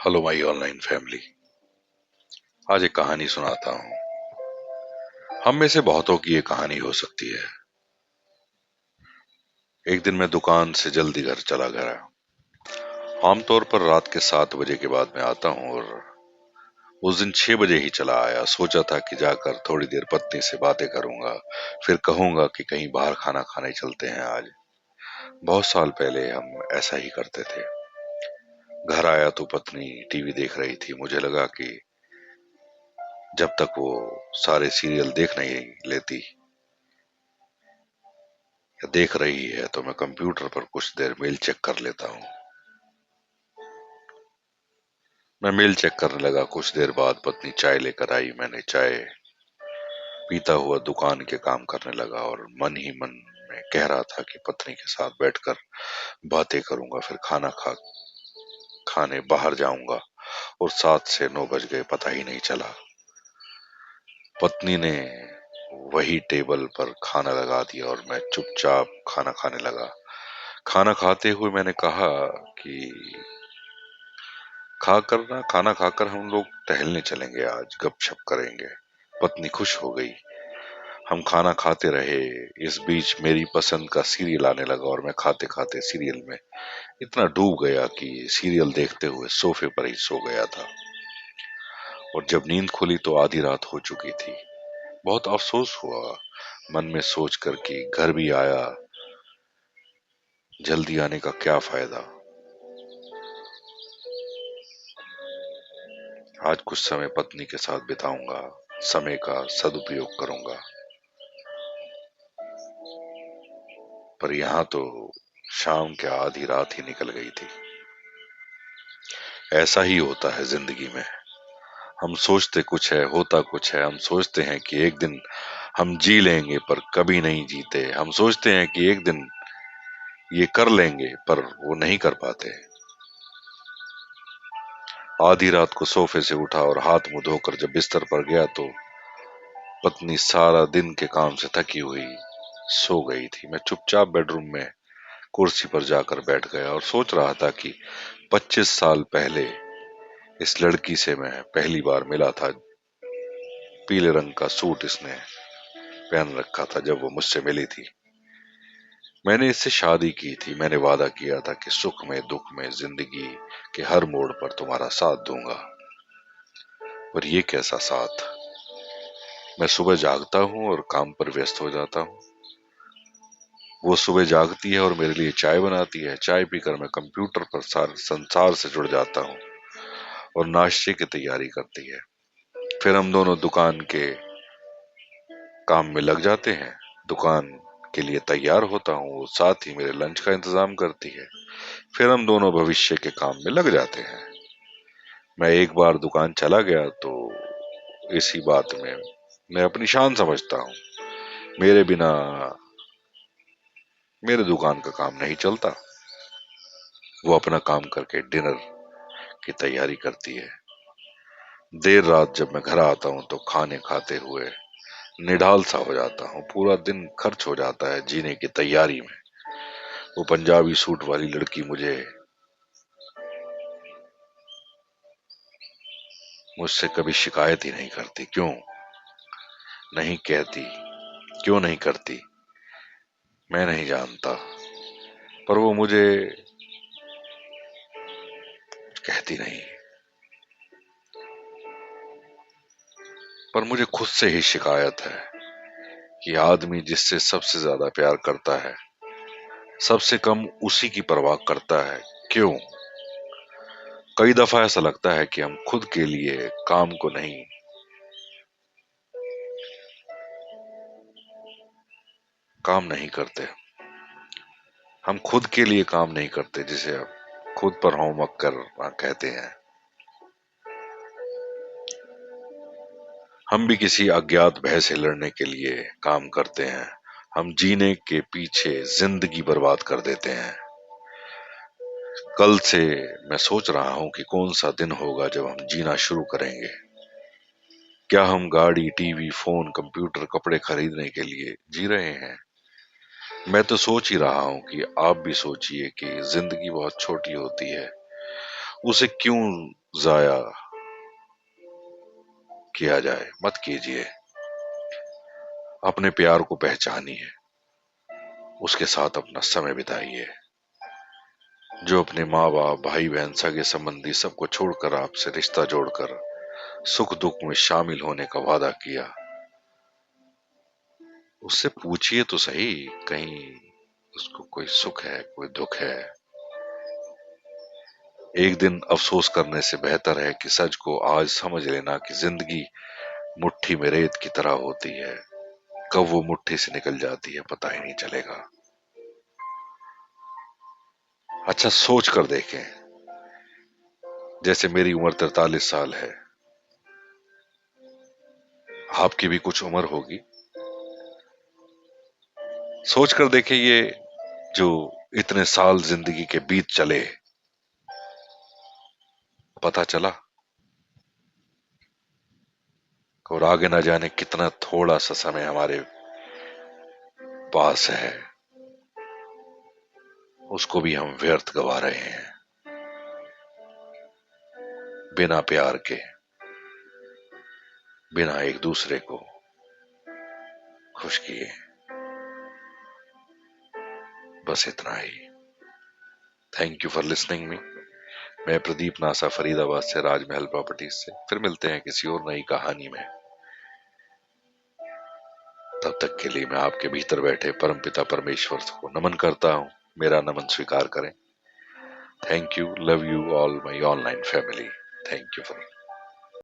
Hello my online family. आज एक कहानी सुनाता हूँ। हम में से बहुतों की ये कहानी हो सकती है। एक दिन मैं दुकान से जल्दी घर चला गया। आमतौर पर रात के 7 बजे के बाद मैं आता हूँ और उस दिन 6 बजे ही चला आया। सोचा था कि जाकर थोड़ी देर पत्नी से बातें करूंगा, फिर कहूंगा कि कहीं बाहर खाना खाने चलते हैं आज। बहुत साल पहले हम ऐसा ही करते थे। घर आया तो पत्नी टीवी देख रही थी। मुझे लगा कि जब तक वो सारे सीरियल देख नहीं लेती या देख रही है तो मैं कंप्यूटर पर कुछ देर मेल चेक कर लेता हूँ। मैं मेल चेक करने लगा। कुछ देर बाद पत्नी चाय लेकर आई। मैंने चाय पीता हुआ दुकान के काम करने लगा और मन ही मन में कह रहा था कि पत्नी के साथ बैठकर बातें करूंगा, फिर खाने बाहर जाऊंगा। और 7 से 9 बज गए, पता ही नहीं चला। पत्नी ने वही टेबल पर खाना लगा दिया और मैं चुपचाप खाना खाने लगा। खाना खाते हुए मैंने कहा कि खाना खाकर हम लोग टहलने चलेंगे, आज गपशप करेंगे। पत्नी खुश हो गई। हम खाना खाते रहे। इस बीच मेरी पसंद का सीरियल आने लगा और मैं खाते खाते सीरियल में इतना डूब गया कि सीरियल देखते हुए सोफे पर ही सो गया था। और जब नींद खुली तो आधी रात हो चुकी थी। बहुत अफसोस हुआ मन में सोचकर कि घर भी आया, जल्दी आने का क्या फायदा। आज कुछ समय पत्नी के साथ बिताऊंगा, समय का सदुपयोग करूंगा। पर यहाँ तो शाम के आधी रात ही निकल गई थी। ऐसा ही होता है जिंदगी में। हम सोचते कुछ है, होता कुछ है। हम सोचते हैं कि एक दिन हम जी लेंगे पर कभी नहीं जीते। हम सोचते हैं कि एक दिन ये कर लेंगे पर वो नहीं कर पाते। आधी रात को सोफे से उठा और हाथ मुंह धोकर जब बिस्तर पर गया तो पत्नी सारा दिन के काम से थकी हुई सो गई थी। मैं चुपचाप बेडरूम में कुर्सी पर जाकर बैठ गया और सोच रहा था कि 25 साल पहले इस लड़की से मैं पहली बार मिला था। पीले रंग का सूट इसने पहन रखा था जब वो मुझसे मिली थी। मैंने इससे शादी की थी। मैंने वादा किया था कि सुख में दुख में जिंदगी के हर मोड़ पर तुम्हारा साथ दूंगा। पर ये कैसा साथ। मैं सुबह जागता हूँ और काम पर व्यस्त हो जाता हूँ। वो सुबह जागती है और मेरे लिए चाय बनाती है। चाय पीकर मैं कंप्यूटर पर सारे संसार से जुड़ जाता हूँ और नाश्ते की तैयारी करती है। फिर हम दोनों दुकान के काम में लग जाते हैं। दुकान के लिए तैयार होता हूँ, वो साथ ही मेरे लंच का इंतजाम करती है। फिर हम दोनों भविष्य के काम में लग जाते हैं। मैं एक बार दुकान चला गया तो इसी बात में मैं अपनी शान समझता हूँ। मेरे बिना मेरे दुकान का काम नहीं चलता। वो अपना काम करके डिनर की तैयारी करती है। देर रात जब मैं घर आता हूँ तो खाने खाते हुए निढाल सा हो जाता हूँ। पूरा दिन खर्च हो जाता है जीने की तैयारी में। वो पंजाबी सूट वाली लड़की मुझसे कभी शिकायत ही नहीं करती। क्यों नहीं कहती, क्यों नहीं करती, मैं नहीं जानता। पर वो मुझे कहती नहीं। पर मुझे खुद से ही शिकायत है कि आदमी जिससे सबसे ज्यादा प्यार करता है सबसे कम उसी की परवाह करता है। क्यों। कई दफा ऐसा लगता है कि हम खुद के लिए काम नहीं करते। हम खुद के लिए काम नहीं करते, जिसे हम खुद पर होमवर्क करना कहते हैं। हम भी किसी अज्ञात भय से लड़ने के लिए काम करते हैं। हम जीने के पीछे जिंदगी बर्बाद कर देते हैं। कल से मैं सोच रहा हूं कि कौन सा दिन होगा जब हम जीना शुरू करेंगे। क्या हम गाड़ी, टीवी, फोन, कंप्यूटर, कपड़े खरीदने के लिए जी रहे हैं। मैं तो सोच ही रहा हूं कि आप भी सोचिए कि जिंदगी बहुत छोटी होती है। उसे क्यों जाया किया जाए मत कीजिए। अपने प्यार को पहचानिए, उसके साथ अपना समय बिताइए। जो अपने माँ बाप भाई बहन सगे संबंधी सबको छोड़कर आपसे रिश्ता जोड़कर सुख दुख में शामिल होने का वादा किया, उससे पूछिए तो सही, कहीं उसको कोई सुख है कोई दुख है। एक दिन अफसोस करने से बेहतर है कि सच को आज समझ लेना कि जिंदगी मुट्ठी में रेत की तरह होती है, कब वो मुट्ठी से निकल जाती है पता ही नहीं चलेगा। अच्छा सोच कर देखें, जैसे मेरी उम्र 43 साल है, आपकी भी कुछ उम्र होगी। सोच कर देखें, ये जो इतने साल जिंदगी के बीत चले, पता चला और आगे ना जाने कितना थोड़ा सा समय हमारे पास है, उसको भी हम व्यर्थ गवा रहे हैं बिना प्यार के, बिना एक दूसरे को खुश किए। बस इतना ही। Thank you for listening me. मैं प्रदीप नासा, फरीदाबाद से, राजमहल प्रॉपर्टीज से। फिर मिलते हैं किसी और नई कहानी में। तब तक के लिए मैं आपके भीतर बैठे परमपिता परमेश्वर को नमन करता हूं। मेरा नमन स्वीकार करें। Thank you, love you all my online family. Thank you for